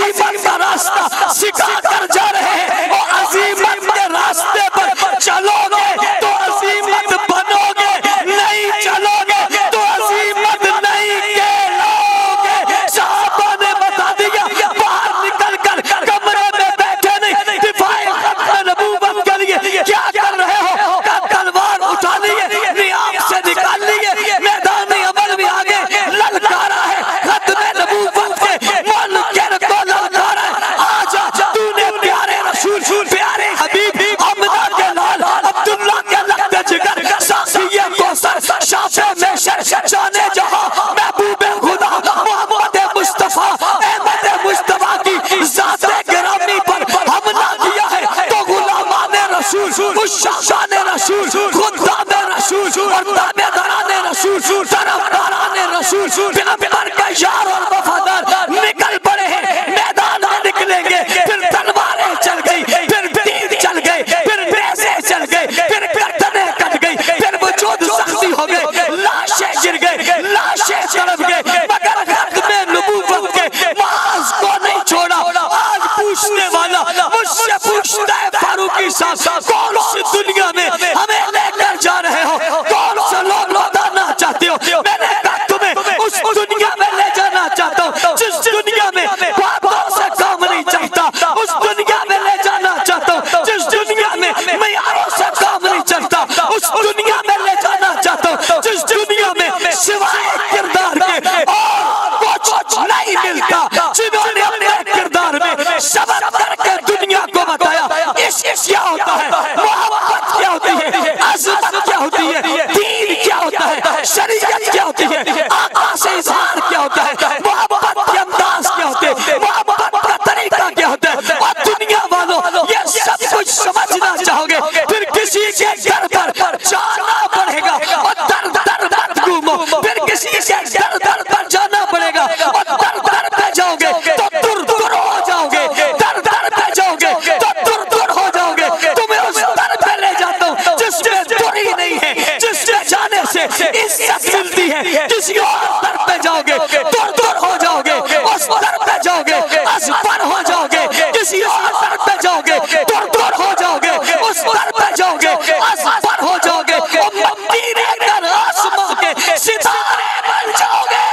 अजीमत का रास्ता सिखा कर जा रहे हैं। वो अजीमत के रास्ते पर चलोगे तो अजीमत बनोगे, नहीं चलोगे तो अजीमत नहीं कहलोगे। साहबा ने बता दिया, बाहर निकल कर कमरे में बैठे नहीं, दिफाए खत्म नबूवत के लिए क्या कर रहे हो? तलवार उठा लिए, नियाम से निकाल लिए, मैदान अमल में आगे ललकारा है, खत्म नबूवत के मुनकर को ललकारा है। आजा तूने प्यारे रसूल, प्यारे हबीब अमना के लाल, अब्दुल्ला के लख्त जिगर, सासिये कौसर, शाफे महशर, जाने जहां, महबूबे खुदा, मोहम्मद मुस्तफा, अहमद मुस्तफा की ज़ाते गिरामी पर हमला किया है तो गुलामाने रसूल, उस शाने रसूल, खुदाने रसूल और ताबेदाराने रसूल, तरफदाराने रसूल, पैगंबर के यार और वफादार निकल पड़े हैं। मैदान में निकलेंगे, फिर तलवारें चल गई, फिर तीर चल गए, फिर नेज़े चल गए, फिर गर्दनें कट गई, फिर वजूद जख्मी हो गए, लाशें गिर गए, लाशें तड़प गए, मगर खत्मे नबूवत के माज को नहीं छोड़ा। आज पूछने वाला मुझसे पूछता है, फारूकी साहब कौन सी दुनिया में हमें लेकर जा रहे हो, कौन सा लोग लौटाना चाहते हो? मैंने कहा तुम्हें उस दुनिया में ले जाना चाहता हूँ जिस दुनिया में बातों से काम नहीं चलता, उस दुनिया में ले जाना चाहता हूँ जिस दुनिया में मयारों से काम नहीं चलता, उस दुनिया में ले जाना चाहता हूँ जिस दुनिया में सिवाय किरदार के और कुछ नहीं मिलता। जिन्होंने अपने किरदार में सब्र करके दुनिया को बताया इश्क क्या होता है, मोहब्बत क्या होती है, अज़मत क्या होती है, दीन क्या होता है, शरीयत क्या होती है, आका से इज़हार क्या होता है, मोहब्बत के अंदाज क्या होते हैं, मोहब्बत का तरीका क्या होता है। और दुनिया वालों ये सब कुछ समझना चाहोगे, फिर किसी के घर पर जाना पड़ेगा और दर दर मत घूमो, फिर किसी के दर दर पर जाना पड़ेगा और दर दर पे जाओगे तो दूर दूर हो जाओगे, दर दर पे जाओगे तो दूर दूर हो जाओगे। तुम्हें उस दर पे ले जाता हूँ जिसमें दूरी नहीं है, जिसमें जाने से इज्जत मिलती है। किसी और दर पे जाओगे दूर दूर हो जाओगे, उस दर पे जाओगे असफर हो जाओगे, किसी और दर पे जाओगे दूर दूर हो जाओगे, उस दर पे जाओगे असफर हो जाओगे, उम्मती रहकर आसमां के सितारे बन जाओगे।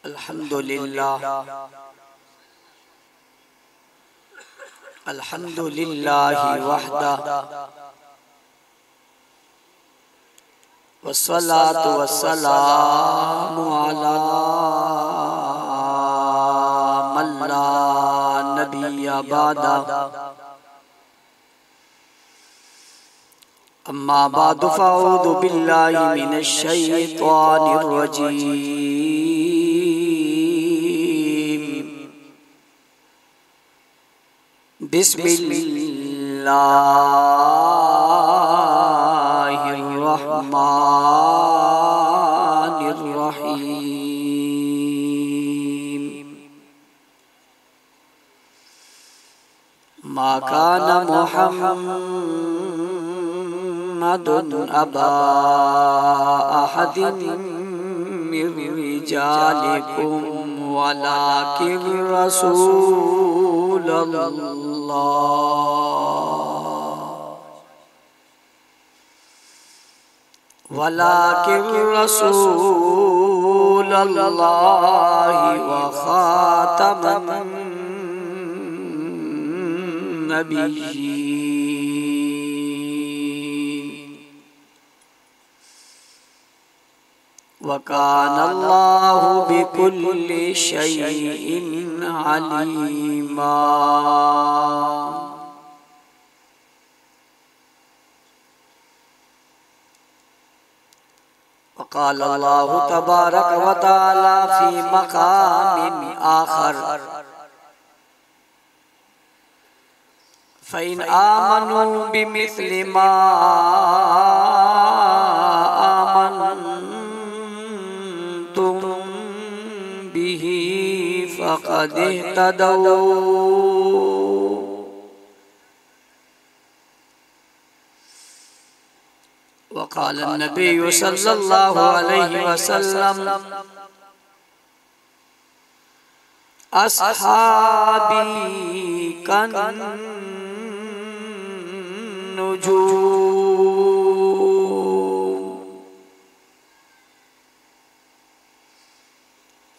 अल्हम्दुलिल्लाह, अल्हम्दुलिल्लाहि वहदा, वस्सलातु वस्सलामु अला मन ला नबिय्य बअदा। अम्मा बअदु फ़अऊज़ु बिल्लाहि मिनश शैतानिर रजीम। बिस्मिल्लाहिर्रहमानिर्रहीम। मा काना मुहम्मदुन अबा अहदिन मिर रिजालिकुम वलाकिन रसूलल्लाहि व खातमन नबिय्यीन व कानल्लाहु बिकुल्लि शैइन अलीमा। क़ाल अल्लाहु तबारक व तआला फ़ी मक़ामिन आख़र फ़इन आमनू बिमिस्लि मा आमनतुम बिही फ़क़द इह्तदौ। वक़ाल नबी सल्लल्लाहु अलैहि वसल्लम अस्हाबी कन नुजूम।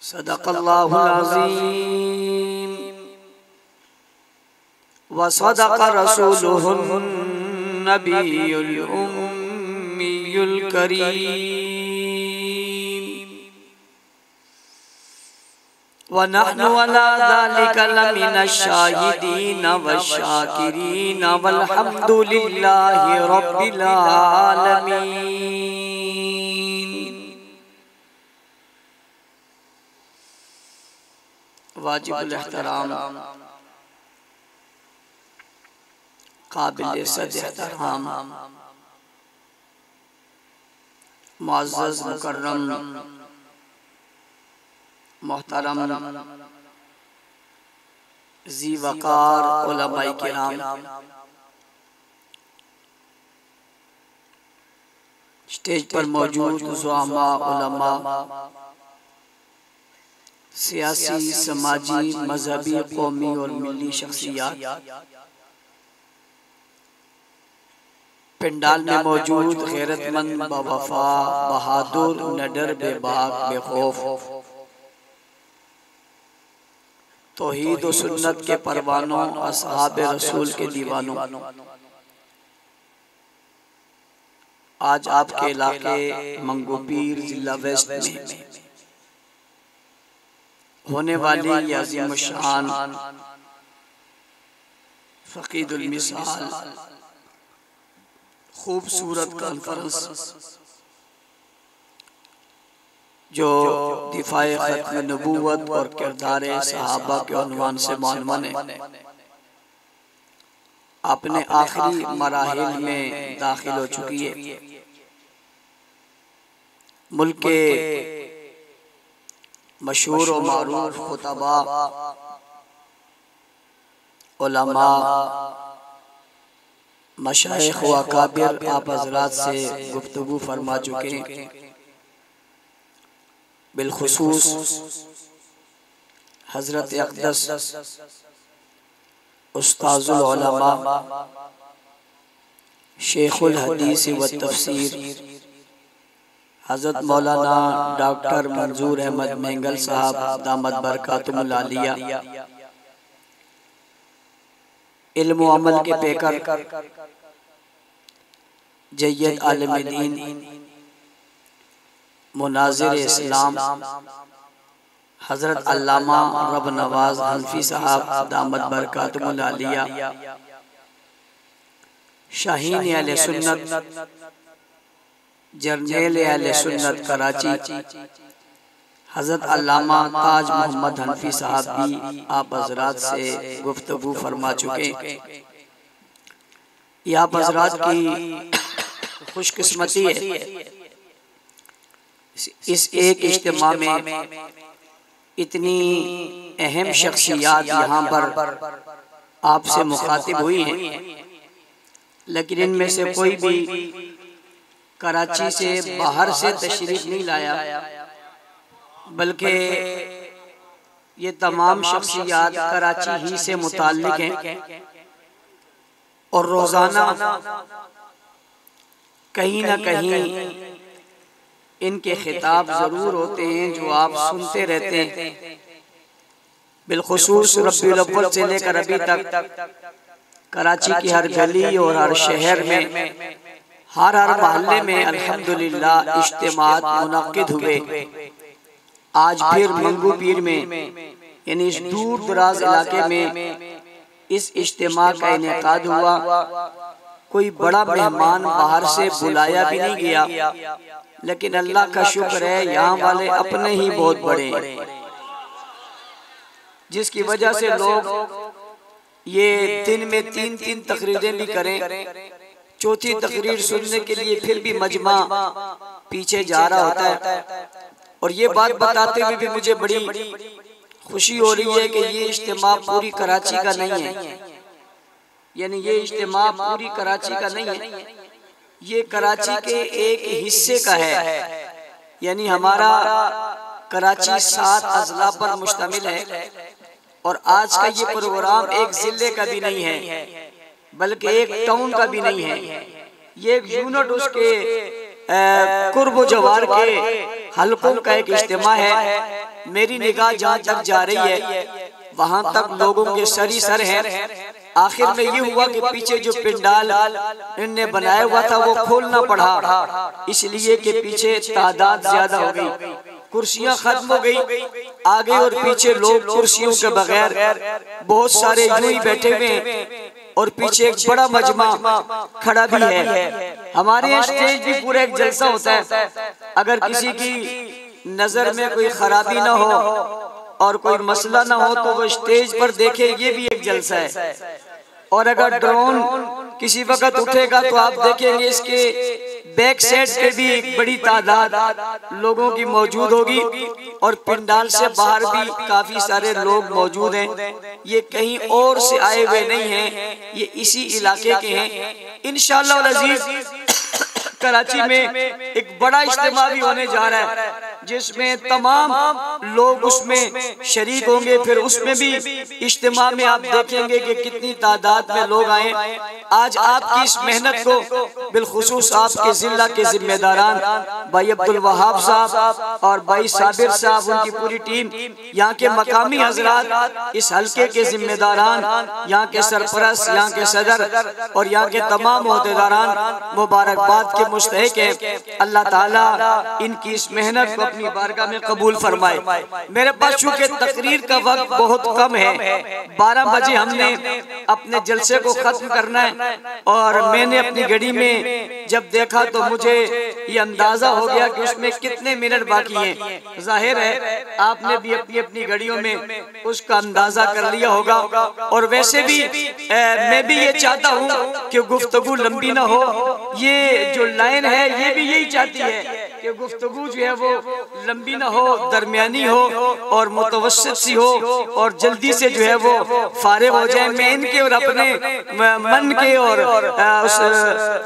सदक़ल्लाहुल अज़ीम व सदक़ रसूलुहुन नबियुल उम्मियुल करीम व नहनु अला ज़ालिका लमिनश शाहिदीन वश्शाकिरीन वल्हम्दुलिल्लाहि रब्बिल आलमीन। वाजिबुल एहतराम काबिल सद एहतराम मुअज़्ज़ज़ मुकर्रम मोहतरम ज़ी वक़ार उलमाए किराम, स्टेज पर मौजूद ज़ुआमा उलमा, सियासी, समाजी, मजहबी, कौमी और मिली शख्सियात, पंडाल में मौजूद गैरतमंद, बावफा, बहादुर, निडर, बेबाक, बेखौफ, तौहीद और सुन्नत के परवानों, असहाबे रसूल के दीवानों, आज आपके इलाके मंगोपीर जिला वेस्ट में होने वाली ये अज़ीम शान फ़क़ीदुल मिसाल खूबसूरत कॉन्फ्रेंस जो दिफाए खत्म नबूवत और किरदार सहाबा के उन्वान से मानवन है, अपने आखिरी मराहिल में दाखिल हो चुकी है। मुल्क के मशहूर व मारूफ खुतबा, उलमा, मशाइख व अकाबिर आप हज़रात से गुफ्तगू फरमा चुके हैं। बिलखुसूस हज़रत अक़दस उस्ताज़ुल उलमा शेखुल हदीस व तफसीर हज़रत मौलाना डॉक्टर मंजूर अहमद मेंगल साहब दामद बरकातुहुल आलिया, इल्म व अमल के पेकर, जय्यद आलिम दीन, मुनाज़िर इस्लाम हज़रत अल्लामा रब नवाज हनफी साहब दामद बरकातुहुल आलिया, शाहीन अहले सुन्नत, जर्नैल अहले सुन्नत कराची हज़रत अल्लामा ताज मोहम्मद हनफी साहब भी आप हज़रात से गुफ्तगू फरमा चुके। ये आप हज़रात की खुशकिस्मती है, इस एक इज्तिमा में इतनी अहम शख्सियात यहाँ पर आपसे मुखातिब हुई हैं, लेकिन इनमें से कोई भी कराची से बाहर से तशरीफ नहीं लाया, बल्कि ये तमाम शख्सियात कराची ही से मुताल्लिक हैं और रोज़ाना कहीं ना कहीं इनके खिताब ज़रूर होते हैं जो आप सुनते रहते हैं। बिलखुसूस रब्बीउल अव्वल से लेकर अभी तक कराची की हर गली और हर शहर में, हर मोहल्ले में अल्हम्दुलिल्लाह इज्तिमात मुनक्किद हुए। आज फिर मंगोपीर में यानी इस दूर दराज इलाके में इस इज्तिमा का इनेकाद हुआ। कोई बड़ा मेहमान बाहर से बुलाया भी नहीं गया, लेकिन अल्लाह का शुक्र है यहाँ वाले अपने ही बहुत बड़े हैं, जिसकी वजह से लोग ये दिन में 3-3 तकरीरें भी करें, चौथी तकरीर सुनने के लिए फिर भी मजमा पीछे जा रहा होता है। और ये बात बताते हुए भी मुझे बड़ी खुशी हो रही है कि ये इज्तिमा पूरी कराची का नहीं है, यानी ये इज्तिमा पूरी कराची का नहीं है, ये कराची के एक हिस्से का है। यानी हमारा कराची 7 अजला पर मुश्तमिल है, और आज का ये प्रोग्राम एक जिले का भी नहीं है, बल्कि एक टाउन का भी नहीं है। ये एक यूनिट उसके कुर्ब जवार के हलकों का एक इज्तिमा है। मेरी निगाह जहाँ तक जा रही है वहाँ तक लोगों के सर ही सर हैं। आखिर में ये हुआ कि पीछे जो पिंडाल इनने बनाया हुआ था वो खोलना पड़ा, इसलिए कि पीछे तादाद ज्यादा हो गई, कुर्सियां खत्म हो गई। आगे और पीछे लोग कुर्सियों के बगैर बहुत सारे यूं ही बैठे हुए हैं और पीछे एक बड़ा मजमा खड़ा भी है। हमारे यहाँ स्टेज भी पूरा एक जलसा होता है। अगर किसी की नजर में कोई खराबी ना हो और कोई मसला ना हो तो वो स्टेज पर देखे, ये भी एक जलसा है। और अगर ड्रोन किसी वक्त उठेगा तो आप देखेंगे इसके बैक साइड पे भी एक बड़ी तादाद लोगों की मौजूद होगी और पंडाल से बाहर भी काफी सारे लोग मौजूद हैं। ये कहीं और से आए हुए नहीं हैं, ये इसी इलाके के हैं। इंशाअल्लाह अज़ीज़ कराची में एक बड़ा इज्तिमा भी होने जा रहा है जिसमें तमाम लोग उसमें शरीक होंगे। फिर उसमें भी इज्तिमा में आप देखेंगे कि कितनी तादाद में लोग आए। आज आपकी इस मेहनत को बिलखुसूस आपके जिला के जिम्मेदारान भाई अब्दुल वहाब साहब और भाई साबिर साहब, उनकी पूरी टीम, यहाँ के मकामी हजरात, इस हल्के के जिम्मेदारान, यहाँ के सरपरस्त, यहाँ के सदर और यहाँ के तमाम ओहदेदारान मुबारकबाद के मुस्तहिक है। अल्लाह ताला इनकी इस मेहनत को अपनी बारगाह में कबूल फरमाए। मेरे पास चूंकि तकरीर का वक्त बहुत कम है, 12 बजे हमने अपने जलसे को खत्म करना है और मैंने अपनी घड़ी में जब देखा तो मुझे ये अंदाजा हो गया कि उसमें कितने मिनट बाकी हैं। जाहिर है आपने भी अपनी अपनी घड़ियों में उसका अंदाजा कर लिया होगा। और वैसे भी मैं भी ये चाहता हूँ कि गुफ्तगू लंबी ना हो। ये जो लाइन है ये भी यही चाहती है कि गुफ्तगू जो है वो लंबी ना हो, दरमियानी हो और मुतवस्सित सी हो और जल्दी से जो है वो फारिग हो जाए। मैं इनके और अपने मन के और उस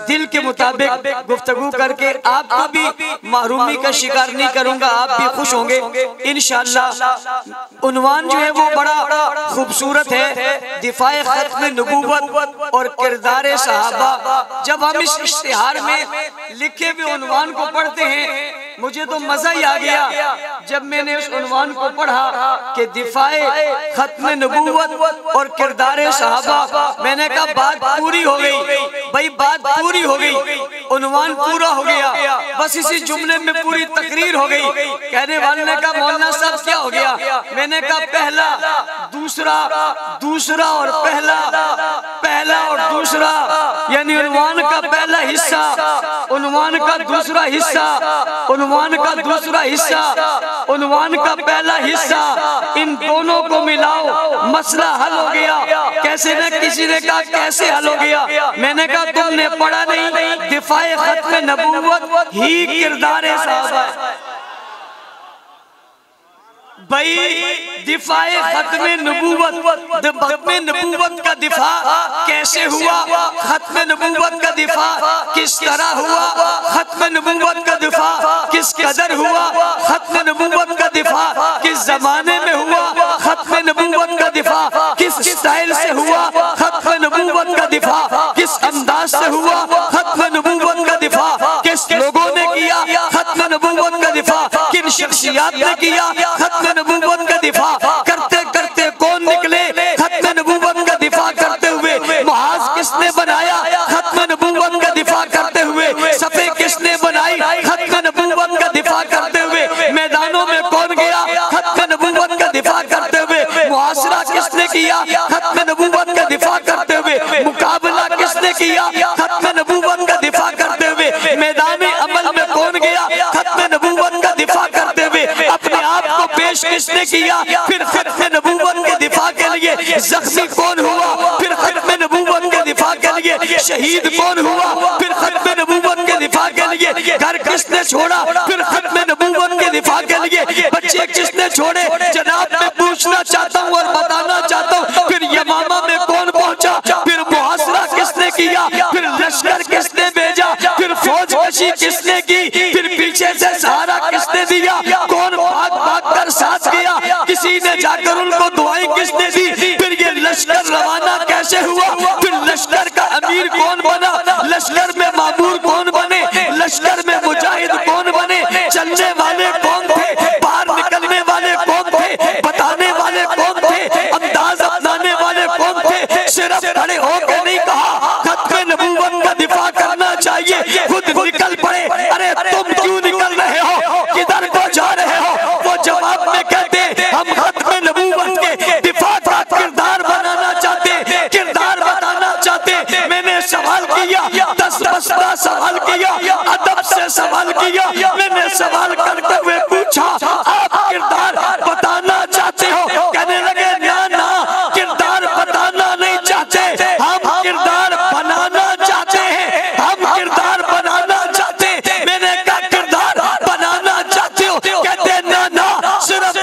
दिल के मुताबिक गुफ्तगू करके आपको भी महरूमी का शिकार नहीं करूंगा, आप भी खुश होंगे इंशाअल्लाह। उन्वान जो है वो बड़ा खूबसूरत है, दिफाए खत्म नबूवत और किरदार सहाबा। जब हम इस इश्तिहार में लिखे हुए उन्वान को पढ़ते हैं मुझे तो मजा ही आ गया जब मैंने उस उन्वान को पढ़ा कि दिफाए खत्म नबूवत और किरदार सहाबा। मैंने कहा बात पूरी हो गई भाई, बात पूरी हो गई, उन्वान पूरा हो गया, बस इसी जुमले में पूरी तकरीर हो गई। कहने वाले ने कहा मौलाना साहब क्या हो गया? मैंने कहा पहला दूसरा, दूसरा और पहला, पहला और दूसरा, यानी उन्वान का पहला हिस्सा, उन्वान का दूसरा हिस्सा, उन्वान का दूसरा हिस्सा, उन्वान का पहला हिस्सा, इन दोनों को मिलाओ मसला हल हो गया। कैसे न किसी ने कहा कैसे हल हो गया? मैंने कहा तुमने पढ़ा नहीं, दिफाए खत्म नबूवत ही किरदार सहाबा है भाई। दिफाए खत्म नबूवत का दिफा कैसे हुआ? खत्म नबूवत का दिफा किस तरह हुआ? खत्म नबूवत का दिफा किस कदर हुआ? खत्म नबूवत का दिफा किस जमाने में हुआ? खत्म नबूवत का दिफा किस स्टाइल से हुआ? खत्म नबूवत का दिफा किस अंदाज से हुआ? खत्म नबूवत का दिफा किस लोगों ने किया? खत्म नबूवत का दिफा किन शख्सियात ने किया? खत्म नबूवत का दिफा करते करते कौन निकले? खत्म नबूवत का दिफा करते हुए मुआज किसने बनाया? खत्म नबूवत का दिफा करते हुए सफे किसने बनाई? खत्म नबूवत का दिफा करते हुए मैदानों में कौन गया? खत्म नबूवत का दिफा करते हुए मुआशरा किसने किया? खत्म नबूवत का दिफा करते हुए मुकाबला किसने किया? खत्म नबूवत का दिफा करते हुए मैदान अमल में कौन गया? खत्म नबूवत का दिफा करते हुए अपने आप को पेश किसने किया? फिर खत्म नबूवत के दिफा के लिए जख्मी कौन हुआ? फिर खत्म नबूवत के दिफा के लिए शहीद कौन हुआ? फिर खत्म नबूवत के दिफा के लिए घर किसने छोड़ा? फिर खत्म नबूवत के दिफा के लिए बच्चे किसने छोड़े? जनाब मैं पूछना चाहता हूँ और बताना चाहता हूँ, फिर यमामा में कौन पहुंचा? फिर मुहासरा किसने किया? फिर लश्कर किसने भेजा? फिर फौज कशी किसने की? फिर पीछे से सहारा किसने दिया? कौन भाग भाग कर साथ गया? किसी ने जाकर उनको दुआएं किसने दी, फिर ये लश्कर रवाना कैसे हुआ, फिर लश्कर का अमीर कौन बना, लश्कर में मामूर कौन बने, लश्कर में मुजाहिद कौन बने, चलने वाले कौन थे, बाहर निकलने वाले कौन थे, बताने वाले कौन थे, अंदाज अपनाने वाले कौन थे। सिर्फ खड़े होकर नहीं कहा खत्म नबूवत का दिफा करना चाहिए, खुद निकल पड़े। अरे तुम क्यों निकल रहे हो, किधर को जा रहे हो? वो जवाब में कहते हम खत्म नबूवत के दिफा का किरदार बनाना चाहते, किरदार बताना चाहते। मैंने सवाल किया, 10 मसला सवाल किया, अदब से सवाल किया। मैंने सवाल करते हुए पूछा आप किरदार बताना चाहते हो? कहने लगे ना ना, किरदार बताना नहीं चाहते, हम किरदार बनाना चाहते हैं, हम किरदार बनाना चाहते हैं। मैंने कहा किरदार बनाना चाहते हो? कहते ना ना, सिर्फ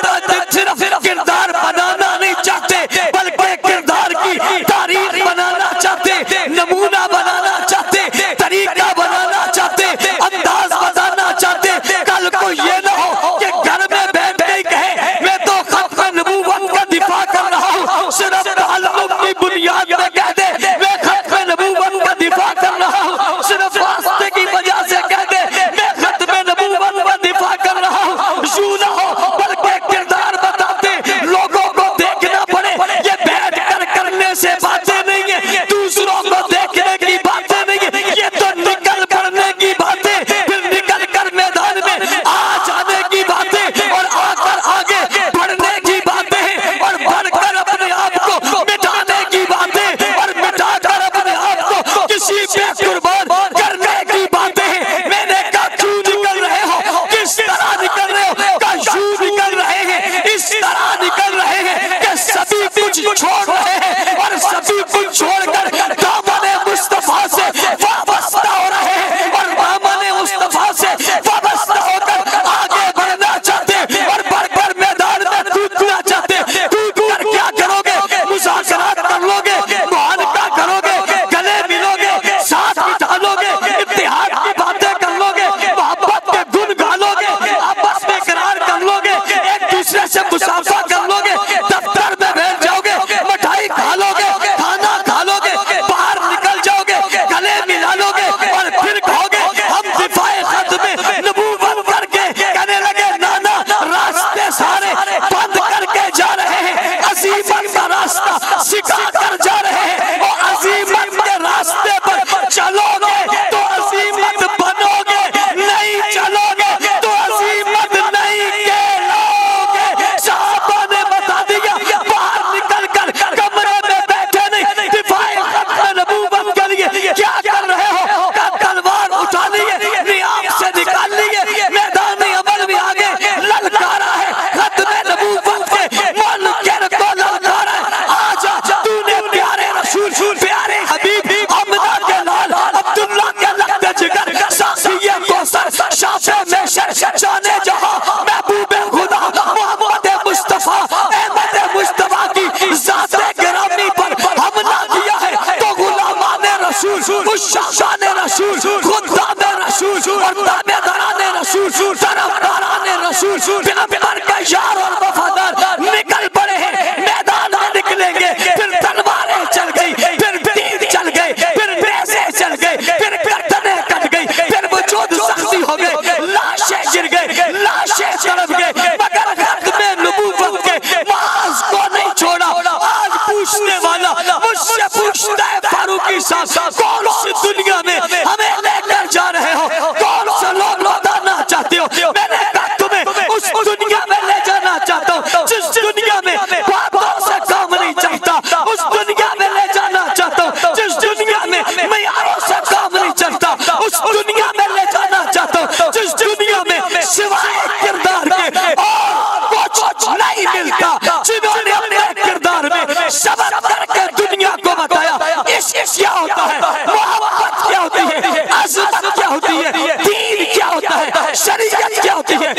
किरदार बनाना नहीं चाहते, बल्कि किरदार की तारीफ बनाना चाहते, नमूना बनाना चाहते, तरीका बनाना चाहते, अंदाज बताना चाहते। कल को ये ना हो कि घर में बैठ के कहे मैं तो खत्म नबूवत का दिफा कर रहा हूँ, सिर्फ ताल्लुक की बुनियाद में कह दे मैं खत्म नबूवत का दिफा कर रहा हूँ, सिर्फ वास्ते की वजह से कह दे मैं खत्म नबूवत का दिफा कर रहा हूँ। यूं ना हो बल्कि किरदार बताते, लोगों को देखना पड़े। ये बैठ कर करने से बातें नहीं है, दूसरों को देखने की बातें नहीं है, ये तो निकल पड़ने की बातें, फिर निकल कर मैदान में आ जाने की बातें, और आकर आगे बढ़ने की बातें हैं, और बढ़कर अपने आप को मिटाने की बातें, और मिटाकर अपने आप को किसी पे कुर्बान करने की बातें हैं। मैंने कहा क्यों निकल रहे हो, किस तरह निकल रहे हो? कहा यूं निकल रहे हैं, इस तरह निकल रहे हैं कि सभी कुछ छोड़ रहे हैं, और सभी कुछ छोड़कर दामने मुस्तफा से वाबस्ता हो रहे हैं, और दामने मुस्तफा से वाबस्ता होकर आगे बढ़ना चाहते, और बढ़कर मैदान में कूदना चाहते। कूदकर क्या करोगे? मुज़ाकरात कर लोगे, मुआनका करोगे, गले मिलोगे, साथ बिठा लोगे, इत्तेहाद की बातें कर लोगे, मोहब्बत के गुन गा लोगे, आपस में करार कर लोगे, एक दूसरे से मुसाफा कर लोगे, दफ्तर में बैठ जाओगे, मिठाई खा लोगे, खाना खा लोगे, बाहर निकल जाओगे, गले मिला लोगे, और फिर कहोगे हम दिफाए खत्म नबूवत करके। कहने लगे ना ना, रास्ते सारे बंद करके जा रहे हैं, अज़ीमत का रास्ता सिखा कर जा रहे हैं, और अज़ीमत के रास्ते पर चलोगे तो अज़ीमत बनोगे, नहीं चलोगे तो अज़ीमत नहीं कहलोगे। साहबा ने बता दिया, बाहर निकल कर कमरे में बैठे नहीं, दिफाए खत्म नबूवत के लिए क्या कर रहे हो? का तलवार उठा लिए, नियाम से निकाल लिए, मैदान अमल में आगे ललकारा है, खत्म नबूवत के मुनकर को ललकारा है। आजा तूने प्यारे रसूल, प्यारे हबीब अमना के लाल, अब्दुल्ला के लख्त जिगर, सासिया कौसर, शाफे महशर, जाने जहां, महबूबे खुदा, मोहम्मद मुस्तफा, अहमद मुस्तफा की ज़ाते गिरामी पर हमला किया है, तो गुलामाने रसूल, उस शाने रसूल, खुदाने रसूल, और ताबेदाराने रसूल, तरफदाराने रसूल, पैगंबर का यार और वफादार निकल पड़े हैं, मैदान में निकलेंगे, फिर तलवारें चल गई, फिर तीर चल गए, फिर नेज़े चल गए, फिर गर्दनें कट गई, फिर वजूद सख्ती हो गए, लाशें गिर गए, लाशें तड़प गए, मगर खत्म नबूवत के माज को नहीं छोड़ा। आज पूछने वाला मुझसे पूछता है फारूकी साहब, कौन सी दुनिया में हमें लेकर जा रहे हो, कौन सा लोग लौटाना चाहते हो? मैंने कहा तुम्हें उस दुनिया में ले जाना चाहता हूँ जिस दुनिया में बातों से काम नहीं चलता, उस दुनिया में ले जाना चाहता हूँ जिस दुनिया में मयारों से काम नहीं चलता, उस दुनिया में ले जाना चाहता हूँ जिस दुनिया में सिवाय किरदार के और कुछ नहीं मिलता। जिन्होंने अपने किरदार में सब्र करके दुनिया को बताया इश्क क्या होता है, मोहब्बत क्या होती है, अज़मत क्या होती है, दीन क्या होता है, शरीयत क्या होती है,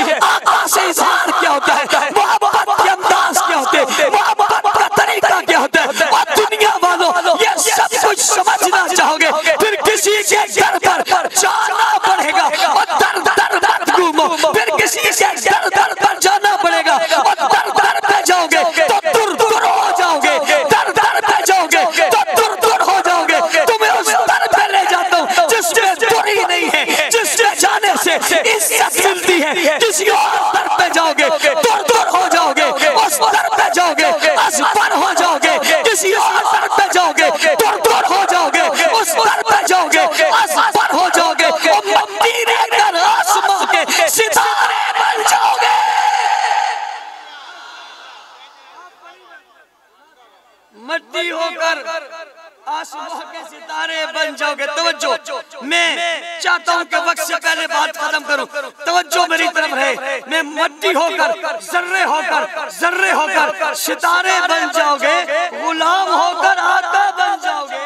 है। किसी और दर पे जाओगे दूर दूर हो जाओगे, उस दर पे जाओगे असफल हो जाओगे। किसी और दर पे जाओगे दूर दूर हो जाओगे, उस दर पे जाओगे असफल हो जाओगे। मट्टी रहकर आसमां के सितारे बन जाओगे। मट्टी होकर आसमां के सितारे बन जाओगे। तवज्जो, मैं चाहता हूं कि वक्त से पहले बात खत्म करूं। तवज्जो मेरी तरफ है। मैं मट्टी होकर जर्रे होकर सितारे बन जाओगे, गुलाम होकर आका बन जाओगे,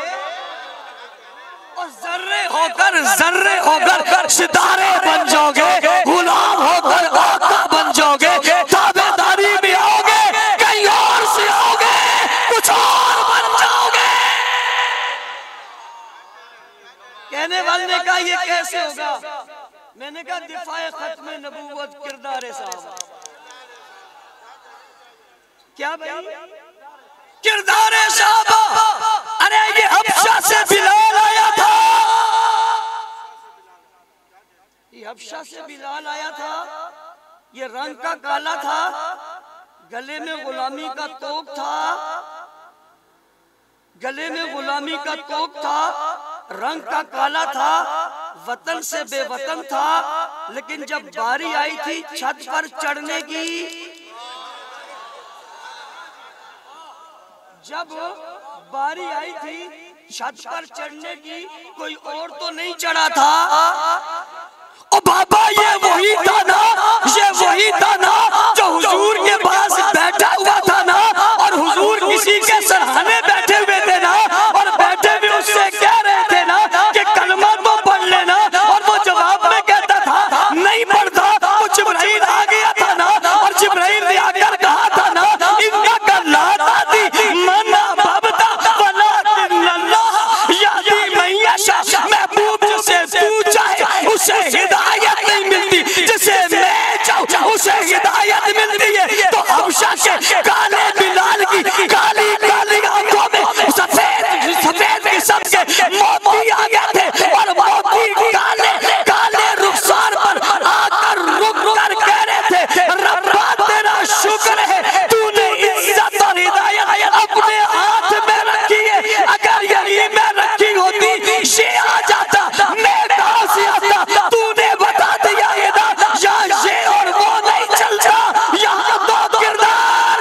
और जर्रे होकर सितारे बन जाओगे, गुलाम होकर आका बन जाओगे। ताबेदारी में आओगे, कहीं और से आओगे, कुछ और बन जाओगे। कहने वाले ने कहा ये कैसे होगा? मैंने कहा दिफाए खत्म नबूवत किरदार साहब। क्या भाई? किरदार साहब। अरे ये हबशा से बिलाल आया था, ये हबशा से बिलाल आया था। ये रंग का काला था, गले में गुलामी का तोप था, गले में गुलामी का तोप था, रंग का काला था, वतन से बेवतन था। लेकिन जब बारी आई थी छत पर चढ़ने की, जब बारी आई थी छत पर चढ़ने की, कोई और तो नहीं चढ़ा था। ओ बाबा ये वही था ना, ये वही था ना जो हुजूर के पास बैठा हुआ था ना, और हुजूर किसी के सरहाने बैठे हुए थे ना, और बैठे हुए उससे कह रहे थे ना कि कलमा तो पढ़ लेना, और वो जवाब में कहता था नहीं पढ़ता। वो जिब्राइल आ गया था ना, और जिब्राइल ने आकर कहा था ना इनका कल्ला दादी मना बबदा वला अल्लाह यादी मैयशा। महबूब जिसे तू चाहे उसे हिदायत नहीं मिलती, जिसे मैं चाहूं उसे हिदायत मिलती है। तो हबशा के काले बिलाल की काली काली आंखों में सफेद किस्म के मोती आ गए थे, और मोती काले काले रुखसार पर आकर रुक कर कह रहे थे रब्बा तेरा शुक्र है तूने इज्जत और हिदायत अपने हाथ में रखी है। अगर यही मैं रखी होती ये आ जाता, मैं कहां से आता? तूने बता दिया ये और वो नहीं चलता, यहाँ तो किरदार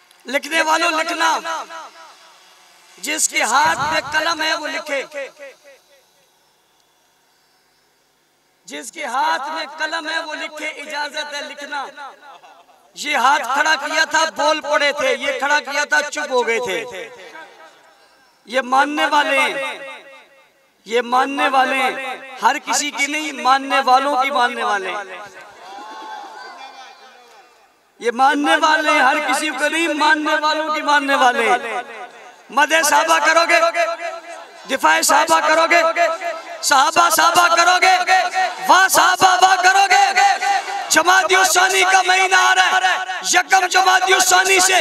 लिखने वालों लिखना, जिसके हाथ में कलम है वो लिखे, जिसके हाथ में कलम है वो लिखे, इजाजत है लिखना। ये हाथ खड़ा किया था बोल पड़े थे, ये खड़ा किया था चुप हो गए थे। ये मानने वाले हैं, ये मानने वाले हैं, हर किसी की नहीं, मानने वालों की मानने वाले हैं। ये मानने वाले हैं, हर किसी को नहीं, मानने वालों की मानने वाले हैं। मदे साहबा करोगे, दिफाए साहबा करोगे, साहबा साहबा करोगे, वाह साहबा वाह करोगे। जमात-उस-सानी का महीना आ रहा है, यकम जमात-उस-सानी से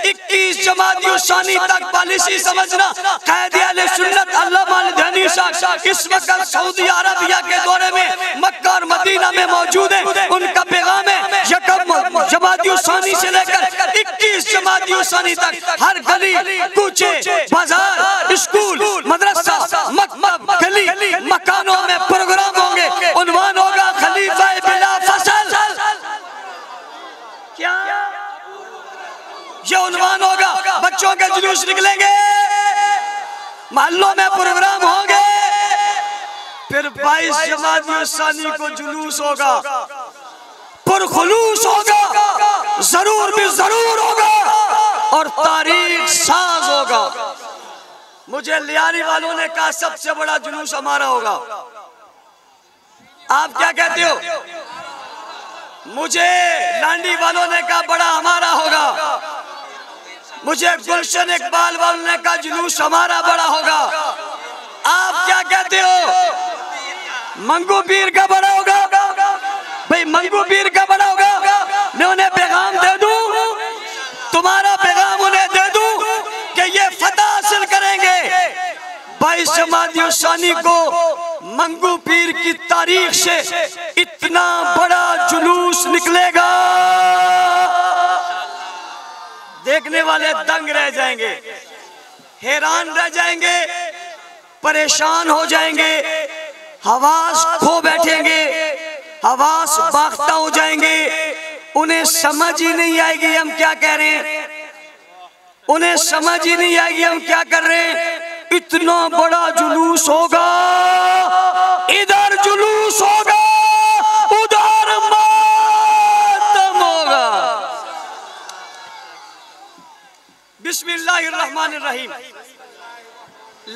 21 जमात-उस-सानी तक पॉलिसी समझना। कायदे अहले सुन्नत अल्लामा अल-धानी साहब इस वक्त सऊदी अरबिया के दौरे में मक्का और मदीना में मौजूद है। उनका पैगाम है यकम जमात-उस-सानी से लेकर 21 जमात-उस-सानी तक हर गली कूचे बाजार स्कूल मदरसा मकतब गली मकानों में प्रोग्राम होंगे। उन्वान होगा खलीफा बिला फसल। क्या ये उन्वान होगा? बच्चों के जुलूस निकलेंगे, मोहल्लों में प्रोग्राम होंगे, फिर 22 जमात-उस-सानी को जुलूस होगा, पुरखुलूस होगा, जरूर भी जरूर होगा और तारीख साज होगा। मुझे लियारी वालों ने कहा सबसे बड़ा जुलूस हमारा होगा। आप क्या कहते हो? मुझे लांडी वालों ने कहा बड़ा हमारा होगा। मुझे गुलशन इकबाल वालों ने कहा जुलूस हमारा बड़ा होगा। आप क्या कहते हो? मंगू पीर का बड़ा होगा। भाई मंगू पीर का बड़ा होगा। मैं उन्हें पैगाम दे दूं, तुम्हारा पैगाम उन्हें दे दूं कि ये फतह हासिल करेंगे। 22 जमात-उस-सानी को मंगू पीर की तारीख से इतना बड़ा जुलूस निकलेगा, देखने वाले दंग रह जाएंगे, हैरान रह जाएंगे, परेशान हो जाएंगे, हवास खो बैठेंगे, हवास बाख्ता हो जाएंगे। उन्हें समझ ही नहीं आएगी हम क्या कह रहे हैं, उन्हें समझ ही नहीं आएगी हम क्या कर रहे हैं। इतना बड़ा जुलूस होगा, इधर जुलूस होगा, उधर मातम होगा। बिस्मिल्लाहिर्रहमानिर्रहीम।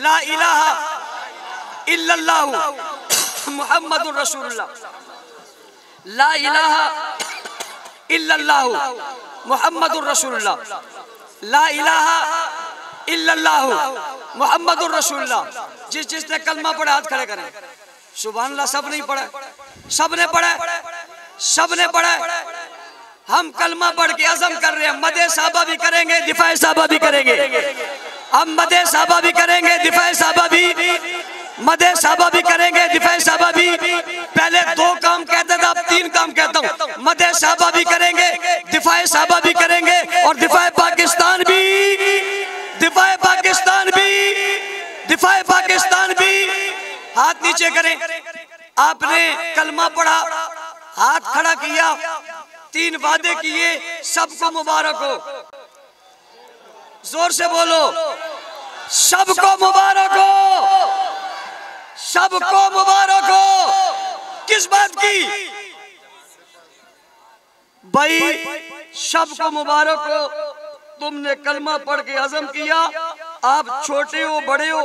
ला इलाहा इल्लल्लाह मुहम्मदुर रसूलुल्लाह। ला इलाहा इल्लल्लाह मुहम्मदुर रसूलुल्लाह। ला इलाहा इल्लल्लाह मुहम्मदुर रसूलुल्लाह। जिसने कलमा पढ़ा हाथ खड़े करें। सुभान अल्लाह। सब नहीं पढ़ा, सबने पढ़ा, सबने पढ़ा। हम कलमा पढ़ के अज़म कर रहे हैं, मदे साहबा भी करेंगे, दिफाए साहबा भी करेंगे। हम मदे साहबा भी करेंगे, दिफाए साहबा भी, मदे साहबा भी करेंगे, दिफाए साहबा भी। पहले 2 काम कहता था, अब 3 काम कहता हूँ। मदे साहबा भी करेंगे, दिफाए साहबा भी करेंगे और दिफाए पाकिस्तान भी, दिफाए पाकिस्तान भी, दिफाए पाकिस्तान भी। हाथ नीचे करें। आपने कलमा पढ़ा, हाथ खड़ा किया, 3 वादे किए, सबको मुबारक हो। जोर से बोलो, सबको मुबारक हो, सबको मुबारक हो। किस बात की? भाई सबको मुबारक हो, तुमने कलमा पढ़ के अज़म किया। आप छोटे हो बड़े हो,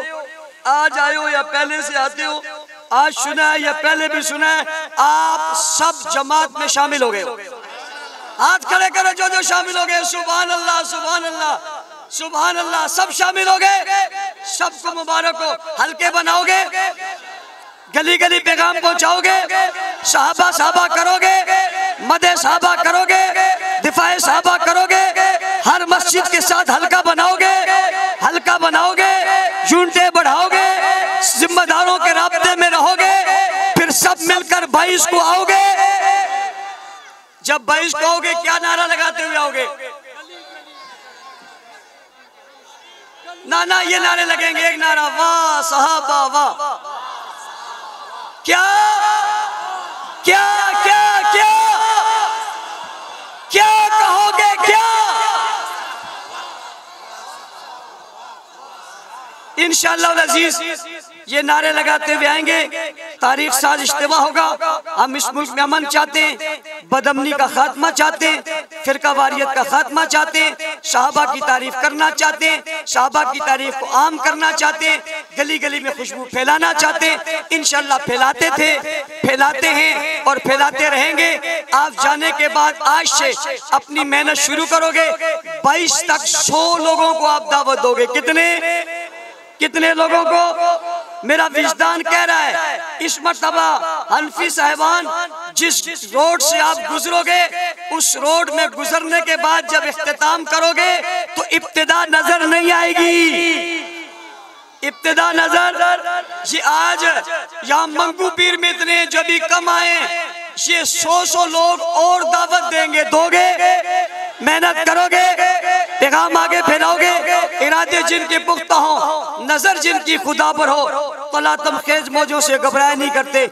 आज आए हो या पहले से आते हो, आज सुना है या पहले भी सुना है, आप सब जमात में शामिल हो गए। हाथ खड़े करो जो जो शामिल हो गए। सुभान अल्लाह, सुभान अल्लाह, सुभान अल्लाह। सब शामिल हो गए, सबको मुबारक हो। हल्के बनाओगे, गली गली पैगाम पहुंचाओगे, साहबा साहबा करोगे, मदे साहबा करोगे, दिफाए साहबा करोगे, हर मस्जिद के साथ हल्का बनाओगे, हल्का बनाओगे, यूनिटें बढ़ाओगे, जिम्मेदारों के राब्ते में रहोगे, फिर सब मिलकर 22 को आओगे। जब 22 को आओगे क्या नारा लगाते हुए आओगे? ना ना ये नारे लगेंगे, एक नारा, वाह साहबा वाह। क्या क्या क्या क्या क्या कहोगे? क्या इंशाअल्लाह अजीज ये नारे लगाते हुए आएंगे, तारीख साज इज्तिमा होगा। हम इस मुल्क में अमन चाहते हैं, बदअमनी का खात्मा चाहते हैं, फिरका वारियत का खात्मा चाहते हैं, सहाबा की तारीफ करना चाहते हैं, सहाबा की तारीफ को आम करना चाहते हैं, गली गली में खुशबू फैलाना चाहते हैं। इंशाअल्लाह फैलाते थे, फैलाते हैं और फैलाते रहेंगे। आप जाने के बाद आज से अपनी मेहनत शुरू करोगे। 22 तक 100 लोगों को आप दावत दोगे। कितने लोगों को? मेरा विजदान कह रहा है इस मर्तबा हनफी साहिबान जिस रोड से आप गुजरोगे, उस रोड में गुजरने के बाद जब इख्तिताम करोगे तो इब्तिदा नजर नहीं आएगी। इब्तिदा नजर ये आज यहाँ मंगू पीर में इतने जो भी कम आए, ये 100 लोग और दावत देंगे। दोगे? मेहनत करोगे, पैगाम आगे फैलाओगे, इरादे जिनके पुख्ता हो, नजर जिनकी खुदा पर हो, तला तमखेज मौजों से घबराया नहीं करते।